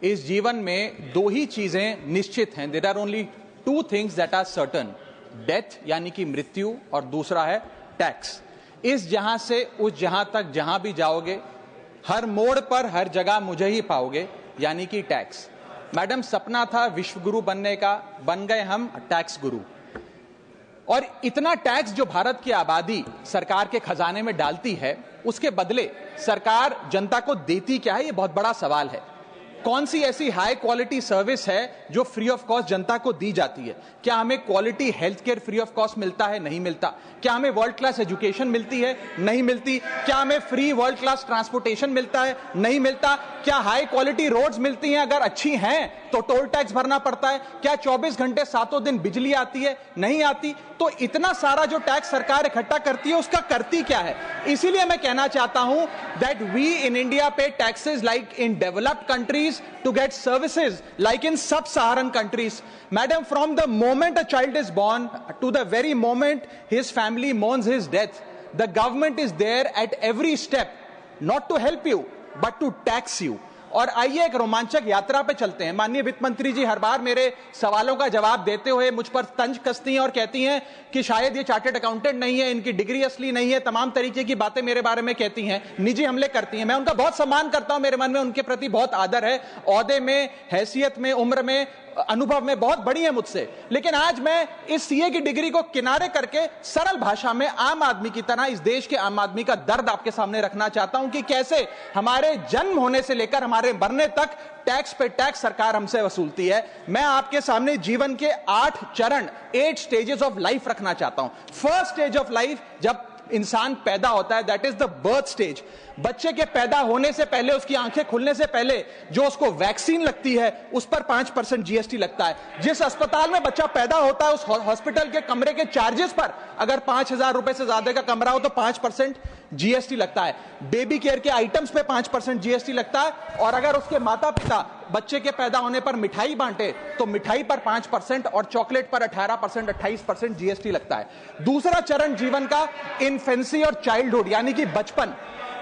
इस जीवन में दो ही चीजें निश्चित हैं। There are only two things that are certain, death यानी कि मृत्यु, और दूसरा है टैक्स। इस जहां से उस जहां तक जहां भी जाओगे, हर मोड़ पर हर जगह मुझे ही पाओगे, यानी कि टैक्स। मैडम, सपना था विश्व गुरु बनने का, बन गए हम टैक्स गुरु। और इतना टैक्स जो भारत की आबादी सरकार के खजाने में डालती है, उसके बदले सरकार जनता को देती क्या है, ये बहुत बड़ा सवाल है। कौन सी ऐसी हाई क्वालिटी सर्विस है जो फ्री ऑफ कॉस्ट जनता को दी जाती है? क्या हमें quality health care free of cost मिलता है? नहीं मिलता। क्या हमें वर्ल्ड क्लास एजुकेशन मिलती है? नहीं मिलती। क्या हमें फ्री वर्ल्ड क्लास ट्रांसपोर्टेशन मिलता है? नहीं मिलता। क्या हाई क्वालिटी रोड्स मिलती हैं? अगर अच्छी हैं तो टोल टैक्स भरना पड़ता है। क्या 24 घंटे सातों दिन बिजली आती है? नहीं आती। तो इतना सारा जो टैक्स सरकार इकट्ठा करती है, उसका करती क्या है? इसीलिए मैं कहना चाहता हूं दैट वी इन इंडिया पे taxes like in developed countries to get services like in sub-Saharan countries. Madam, from the moment a child is born to the very moment his family mourns his death, the government is there at every step, not to help you, but to tax you. और आइए एक रोमांचक यात्रा पे चलते हैं। माननीय वित्त मंत्री जी हर बार मेरे सवालों का जवाब देते हुए मुझ पर तंज कसती हैं और कहती हैं कि शायद ये चार्टर्ड अकाउंटेंट नहीं है, इनकी डिग्री असली नहीं है, तमाम तरीके की बातें मेरे बारे में कहती हैं, निजी हमले करती हैं। मैं उनका बहुत सम्मान करता हूं, मेरे मन में उनके प्रति बहुत आदर है, ओहदे में, हैसियत में, उम्र में, अनुभव में बहुत बड़ी है मुझसे। लेकिन आज मैं इस सीए की डिग्री को किनारे करके सरल भाषा में आम आदमी की तरह इस देश के आम आदमी का दर्द आपके सामने रखना चाहता हूं कि कैसे हमारे जन्म होने से लेकर हमारे मरने तक टैक्स पे टैक्स सरकार हमसे वसूलती है। मैं आपके सामने जीवन के 8 चरण, 8 स्टेजेस ऑफ लाइफ रखना चाहता हूं। फर्स्ट स्टेज ऑफ लाइफ, जब इंसान पैदा होता है, that is the birth stage. बच्चे के पैदा होने से पहले, उसकी आंखें खुलने से पहले जो उसको वैक्सीन लगती है, उस पर 5% जीएसटी लगता है। जिस अस्पताल में बच्चा पैदा होता है, उस हॉस्पिटल के कमरे के चार्जेस पर अगर 5,000 रुपए से ज्यादा का कमरा हो तो 5% जीएसटी लगता है। बेबी केयर के आइटम्स पे 5% जीएसटी लगता है। और अगर उसके माता पिता बच्चे के पैदा होने पर मिठाई बांटे तो मिठाई पर 5% और चॉकलेट पर 18%, 28% जीएसटी लगता है। दूसरा चरण जीवन का इन्फेंसी और चाइल्डहुड, यानी कि बचपन।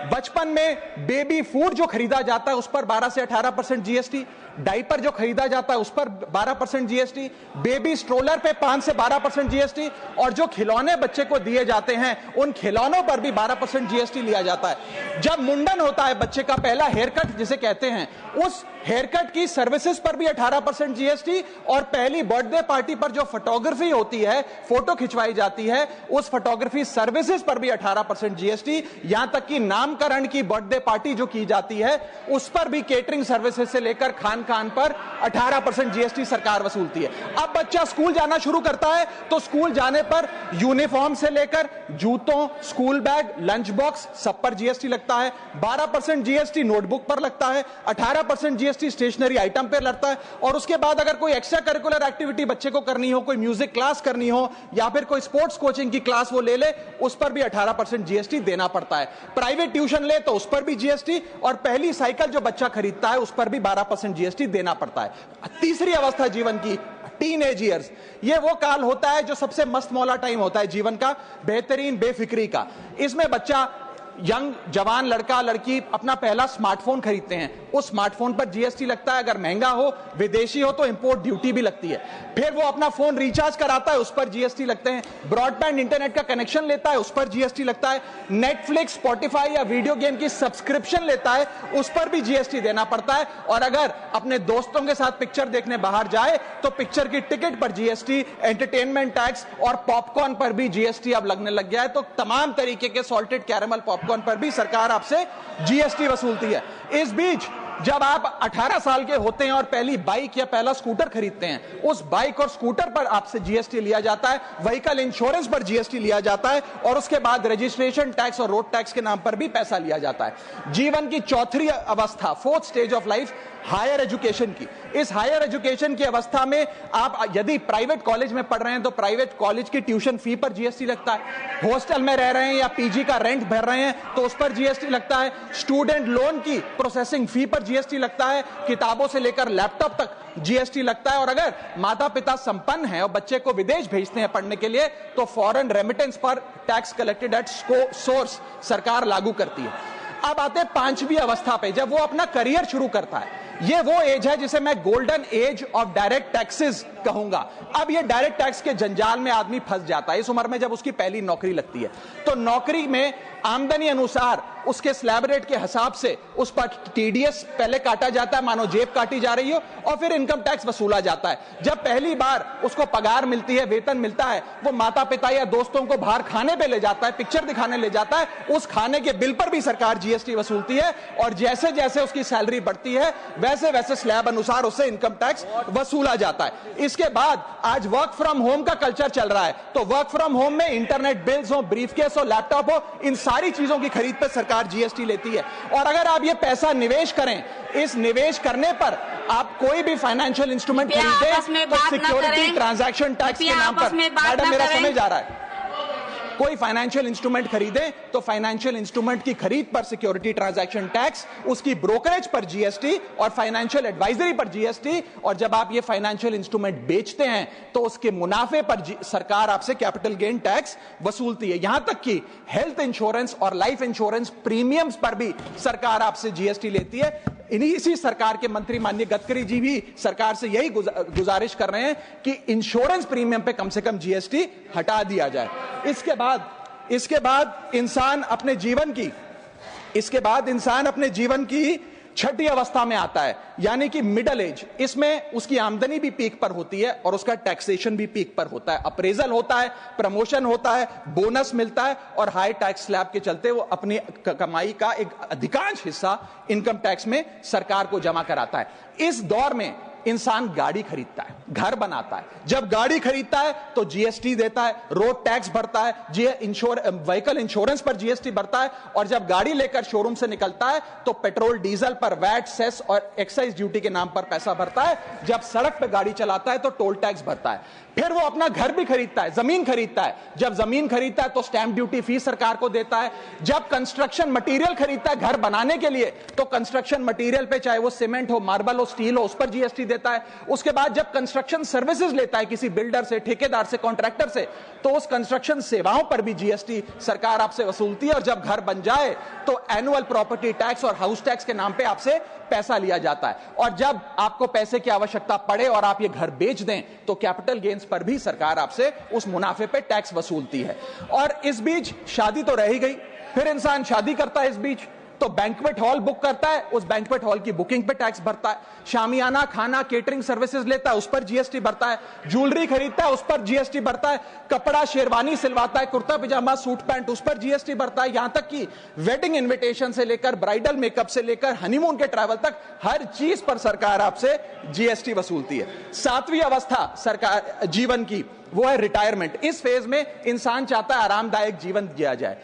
बचपन में बेबी फूड जो खरीदा जाता है उस पर 12 से 18% जीएसटी, डाइपर जो खरीदा जाता है उस पर 12% जीएसटी, बेबी स्ट्रोलर पे 5 से 12% जीएसटी, और जो खिलौने बच्चे को दिए जाते हैं उन खिलौनों पर भी 12% जीएसटी लिया जाता है। जब मुंडन होता है बच्चे का, पहला हेयर कट जिसे कहते हैं, उस हेयर कट की सर्विसेज पर भी 18% जीएसटी, और पहली बर्थडे पार्टी पर जो फोटोग्राफी होती है, फोटो खिंचवाई जाती है, उस फोटोग्राफी सर्विसेज पर भी 18% जीएसटी। यहां तक कि नामकरण की बर्थडे पार्टी जो की जाती है उस पर भी केटरिंग सर्विसेज से लेकर खान पर 18% जीएसटी सरकार वसूलती है। अब बच्चा स्कूल जाना शुरू करता है तो स्कूल जाने पर यूनिफॉर्म से लेकर जूतों, स्कूल बैग, लंच बॉक्स, सब पर जीएसटी लगता है। 12% जीएसटी नोटबुक पर लगता है, 18% जीएसटी स्टेशनरी आइटम पर लगता है। और उसके बाद अगर कोई एक्स्ट्रा करिकुलर एक्टिविटी बच्चे को करनी हो, कोई म्यूजिक क्लास करनी हो या फिर कोई स्पोर्ट्स कोचिंग की क्लास वो ले ले, उस पर भी 18% जीएसटी देना पड़ता है। प्राइवेट ट्यूशन ले तो उस पर भी जीएसटी, और पहली साइकिल जो बच्चा खरीदता है उस पर भी 12% जीएसटी देना पड़ता है। तीसरी अवस्था जीवन की, टीनेज ईयर्स, ये वो काल होता है जो सबसे मस्त मौला टाइम होता है जीवन का, बेहतरीन बेफिक्री का। इसमें बच्चा, यंग जवान लड़का लड़की अपना पहला स्मार्टफोन खरीदते हैं। उस स्मार्टफोन पर जीएसटी लगता है, अगर महंगा हो, विदेशी हो तो इंपोर्ट ड्यूटी भी लगती है। फिर वो अपना फोन रिचार्ज कराता है, उस पर जीएसटी लगते हैं। ब्रॉडबैंड इंटरनेट का कनेक्शन लेता है, उस पर जीएसटी लगता है। नेटफ्लिक्स, स्पॉटिफाई या वीडियो गेम की सब्सक्रिप्शन लेता है, उस पर भी जीएसटी देना पड़ता है। और अगर अपने दोस्तों के साथ पिक्चर देखने बाहर जाए तो पिक्चर की टिकट पर जीएसटी, एंटरटेनमेंट टैक्स और पॉपकॉर्न पर भी जीएसटी अब लगने लग गया है। तो तमाम तरीके के सॉल्टेड कैरेमल पॉपकॉर्न पर भी सरकार आपसे जीएसटी वसूलती है। इस बीच जब आप 18 साल के होते हैं और पहली बाइक या पहला स्कूटर खरीदते हैं, उस बाइक और स्कूटर पर आपसे जीएसटी लिया जाता है, व्हीकल इंश्योरेंस पर जीएसटी लिया जाता है, और उसके बाद रजिस्ट्रेशन टैक्स और रोड टैक्स के नाम पर भी पैसा लिया जाता है। जीवन की चौथी अवस्था, fourth stage of life, higher education की। इस हायर एजुकेशन की अवस्था में आप यदि प्राइवेट कॉलेज में पढ़ रहे हैं तो प्राइवेट कॉलेज की ट्यूशन फी पर जीएसटी लगता है। हॉस्टल में रह रहे हैं या पीजी का रेंट भर रहे हैं तो उस पर जीएसटी लगता है। स्टूडेंट लोन की प्रोसेसिंग फी पर जीएसटी लगता है। किताबों से लेकर लैपटॉप तक जीएसटी लगता है। और अगर माता पिता संपन्न हैं और बच्चे को विदेश भेजते हैं पढ़ने के लिए तो फॉरेन रेमिटेंस पर टैक्स कलेक्टेड एट सोर्स सरकार लागू करती है। अब आते हैं 5वीं अवस्था पे, जब वो अपना करियर शुरू करता है। ये वो एज है जिसे मैं golden age of direct taxes कहूंगा। अब ये डायरेक्ट टैक्स के जंजाल में आदमी फंस जाता है इस उम्र में, जब उसकी पहली नौकरी लगती है। तो नौकरी में आमदनी अनुसार उसके स्लैब रेट के हिसाब से उस पर टीडीएस पहले काटा जाता है, मानो जेब काटी जा रही हो, और फिर इनकम टैक्स वसूला जाता है। जब पहली बार उसको पगार मिलती है, वेतन मिलता है, वो माता पिता या दोस्तों को बाहर खाने पे ले जाता है, पिक्चर दिखाने ले जाता है, उस खाने के बिल पर भी सरकार जीएसटी वसूलती है। और जैसे जैसे उसकी सैलरी बढ़ती है वैसे वैसे स्लैब अनुसार उससे इनकम टैक्स वसूला जाता है। इसके बाद आज वर्क फ्रॉम होम का कल्चर चल रहा है, तो वर्क फ्रॉम होम में इंटरनेट बिल्स हो, ब्रीफकेस हो, लैपटॉप हो, इन सारी चीजों की खरीद पर सरकार जीएसटी लेती है। और अगर आप ये पैसा निवेश करें, इस निवेश करने पर आप कोई भी फाइनेंशियल इंस्ट्रूमेंट खरीदें तो सिक्योरिटी ट्रांजैक्शन टैक्स के नाम पर, मैडम मेरा समझ आ रहा है, कोई फाइनेंशियल इंस्ट्रूमेंट खरीदे तो फाइनेंशियल इंस्ट्रूमेंट की खरीद पर सिक्योरिटी ट्रांजैक्शन टैक्स, उसकी ब्रोकरेज पर जीएसटी और फाइनेंशियल एडवाइजरी पर जीएसटी, और जब आप ये फाइनेंशियल इंस्ट्रूमेंट बेचते हैं तो उसके मुनाफे पर सरकार आपसे कैपिटल गेन टैक्स वसूलती है। यहां तक कि हेल्थ इंश्योरेंस और लाइफ इंश्योरेंस प्रीमियम्स पर भी सरकार आपसे जीएसटी लेती है। इसी सरकार के मंत्री माननीय गडकरी जी भी सरकार से यही गुजारिश कर रहे हैं कि इंश्योरेंस प्रीमियम पे कम से कम जीएसटी हटा दिया जाए। इसके बाद इंसान अपने जीवन की छठी अवस्था में आता है, यानी कि मिडिल एज। इसमें उसकी आमदनी भी पीक पर होती है और उसका टैक्सेशन भी पीक पर होता है, अप्रेजल होता है, प्रमोशन होता है, बोनस मिलता है, और हाई टैक्स स्लैब के चलते वो अपनी कमाई का एक अधिकांश हिस्सा इनकम टैक्स में सरकार को जमा कराता है। इस दौर में इंसान गाड़ी खरीदता है, घर बनाता है। जब गाड़ी खरीदता है तो जीएसटी देता है, रोड टैक्स भरता है, व्हीकल इंश्योरेंस पर जीएसटी भरता है, और जब गाड़ी लेकर शोरूम से निकलता है तो पेट्रोल डीजल पर वैट, सेस और एक्साइज ड्यूटी के नाम पर पैसा भरता है। जब सड़क पर गाड़ी चलाता है तो टोल टैक्स भरता है। फिर वो अपना घर भी खरीदता है, जमीन खरीदता है। जब जमीन खरीदता है तो स्टैंप ड्यूटी फीस सरकार को देता है। जब कंस्ट्रक्शन मटेरियल खरीदता है घर बनाने के लिए तो कंस्ट्रक्शन मटेरियल पे, चाहे वो सीमेंट हो, मार्बल हो, स्टील हो, उस पर जीएसटी देता है। उसके बाद जब कंस्ट्रक्शन सर्विसेज लेता है किसी बिल्डर से, ठेकेदार से, कॉन्ट्रैक्टर से, तो उस कंस्ट्रक्शन सेवाओं पर भी जीएसटी सरकार आपसे वसूलती है। और जब घर बन जाए तो एनुअल प्रॉपर्टी टैक्स और हाउस टैक्स के नाम पे आपसे पैसा लिया जाता है। और जब आपको पैसे की आवश्यकता पड़े और आप ये घर बेच दें तो कैपिटल गेन्स पर भी सरकार आपसे उस मुनाफे पे टैक्स वसूलती है। और इस बीच शादी तो रह ही गई, फिर इंसान शादी करता है, इस बीच तो बैंक्वेट हॉल बुक करता है, उस बैंक्वेट हॉल की बुकिंग पे टैक्स भरता है। शामियाना, खाना, केटरिंग सर्विसेज लेता है, उस पर जीएसटी भरता है। ज्वेलरी खरीदता है, उस पर जीएसटी भरता है। कपड़ा, शेरवानी सिलवाता है, कुर्ता पजामा, सूट पैंट, उस पर जीएसटी भरता है। यहां तक कि वेडिंग इन्विटेशन से लेकर, ब्राइडल मेकअप से लेकर, हनीमून के ट्रैवल तक हर चीज पर सरकार आपसे जीएसटी वसूलती है। सातवीं अवस्था सरकार जीवन की वो है रिटायरमेंट। इस फेज में इंसान चाहता है आरामदायक जीवन जिया जाए,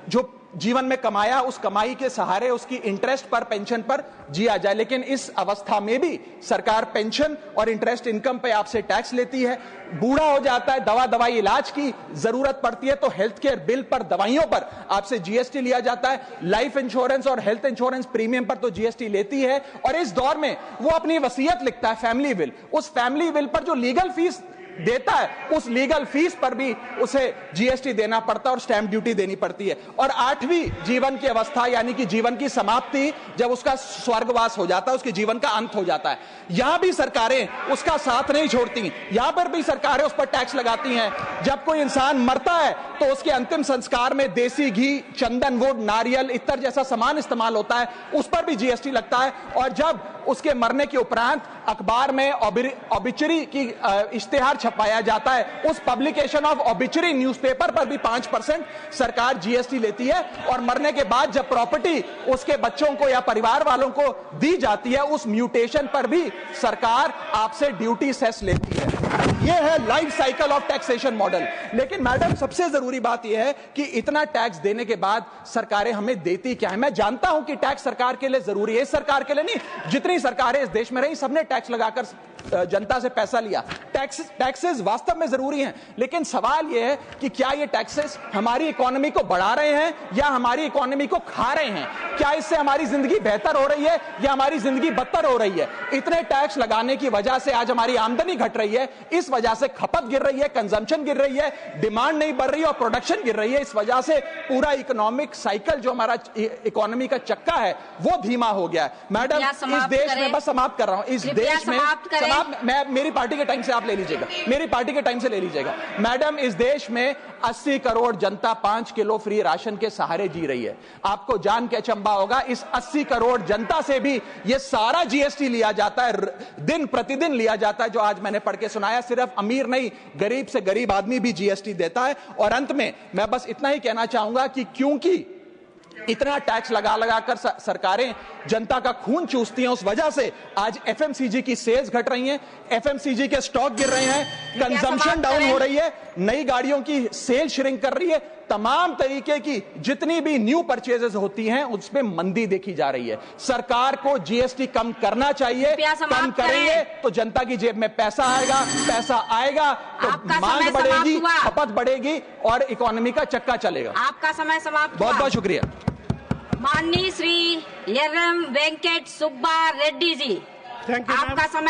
जो जीवन में कमाया उस कमाई के सहारे उसकी इंटरेस्ट पर, पेंशन पर जिया जाए। लेकिन इस अवस्था में भी सरकार पेंशन और इंटरेस्ट इनकम पे आपसे टैक्स लेती है। बूढ़ा हो जाता है, दवाई इलाज की जरूरत पड़ती है तो हेल्थ केयर बिल पर, दवाइयों पर आपसे जीएसटी लिया जाता है। लाइफ इंश्योरेंस और हेल्थ इंश्योरेंस प्रीमियम पर तो जीएसटी लेती है। और इस दौर में वो अपनी वसीयत लिखता है, फैमिली विल। उस फैमिली विल पर जो लीगल फीस देता है, उस लीगल फीस पर भी उसे जीएसटी देना पड़ता है और स्टैंप ड्यूटी देनी पड़ती है। और आठवीं जीवन की अवस्था, यानी कि जीवन की समाप्ति, जब उसका स्वर्गवास हो जाता है, उसके जीवन का अंत हो जाता है, यहां भी सरकारें उसका साथ नहीं छोड़ती। यहां पर भी सरकारें उस पर टैक्स लगाती हैं। जब कोई इंसान मरता है तो उसके अंतिम संस्कार में देसी घी, चंदन वुड, नारियल, इत्तर जैसा सामान इस्तेमाल होता है, उस पर भी जीएसटी लगता है। और जब उसके मरने के उपरांत अखबार में ऑबिचरी की इश्तेहार छपाया जाता है, उस पब्लिकेशन ऑफ ऑबिचरी न्यूज़पेपर पर भी 5% सरकार जीएसटी लेती है। और मरने के बाद जब प्रॉपर्टी उसके बच्चों को या परिवार वालों को दी जाती है, उस म्यूटेशन पर भी सरकार आपसे ड्यूटी सेस लेती है। यह है life cycle of taxation model. लेकिन मैडम, सबसे जरूरी बात यह है कि इतना टैक्स देने के बाद सरकारें हमें देती क्या है। मैं जानता हूं कि टैक्स सरकार के लिए जरूरी है, इस सरकार के लिए नहीं, जितनी सरकारें इस देश में रही सबने टैक्स लगाकर जनता से पैसा लिया। टैक्सेस वास्तव में जरूरी हैं, लेकिन सवाल यह है कि क्या ये टैक्सेस हमारी इकोनॉमी को बढ़ा रहे हैं या हमारी इकोनॉमी को खा रहे हैं? क्या इससे हमारी जिंदगी बेहतर हो रही है या हमारी जिंदगी बदतर हो रही है? इतने टैक्स लगाने की वजह से आज हमारी आमदनी घट रही है। इस वजह से खपत गिर रही है, कंजम्पशन गिर रही है, डिमांड नहीं बढ़ रही है और प्रोडक्शन गिर रही है। इस वजह से पूरा इकोनॉमिक साइकिल जो हमारा इकोनॉमी का चक्का है वो धीमा हो गया है। मैडम, इस देश में, बस समाप्त कर रहा हूं, इस देश में मैं मेरी पार्टी के टाइम से आप ले लीजिएगा, मेरी पार्टी के टाइम से ले लीजिएगा। मैडम, इस देश में 80 करोड़ जनता 5 किलो फ्री राशन के सहारे जी रही है। आपको जान के अचंभा होगा, इस 80 करोड़ जनता से भी ये सारा जीएसटी लिया जाता है, दिन प्रतिदिन लिया जाता है, जो आज मैंने पढ़ के सुनाया। सिर्फ अमीर नहीं, गरीब से गरीब आदमी भी जीएसटी देता है। और अंत में मैं बस इतना ही कहना चाहूंगा कि क्योंकि इतना टैक्स लगा लगाकर सरकारें जनता का खून चूसती हैं, उस वजह से आज एफएमसीजी की सेल्स घट रही हैं, एफएमसीजी के स्टॉक गिर रहे हैं, कंजम्पशन डाउन हो रही है, नई गाड़ियों की सेल श्रिंक कर रही है, तमाम तरीके की जितनी भी न्यू परचेजेस होती हैं उसमें मंदी देखी जा रही है। सरकार को जीएसटी कम करना चाहिए, कम करेंगे तो जनता की जेब में पैसा आएगा तो मांग बढ़ेगी, खपत बढ़ेगी और इकोनॉमी का चक्का चलेगा। आपका समय समाप्त। बहुत बहुत शुक्रिया। माननीय श्री एम वेंकट सुब्बा रेड्डी जी, आपका समय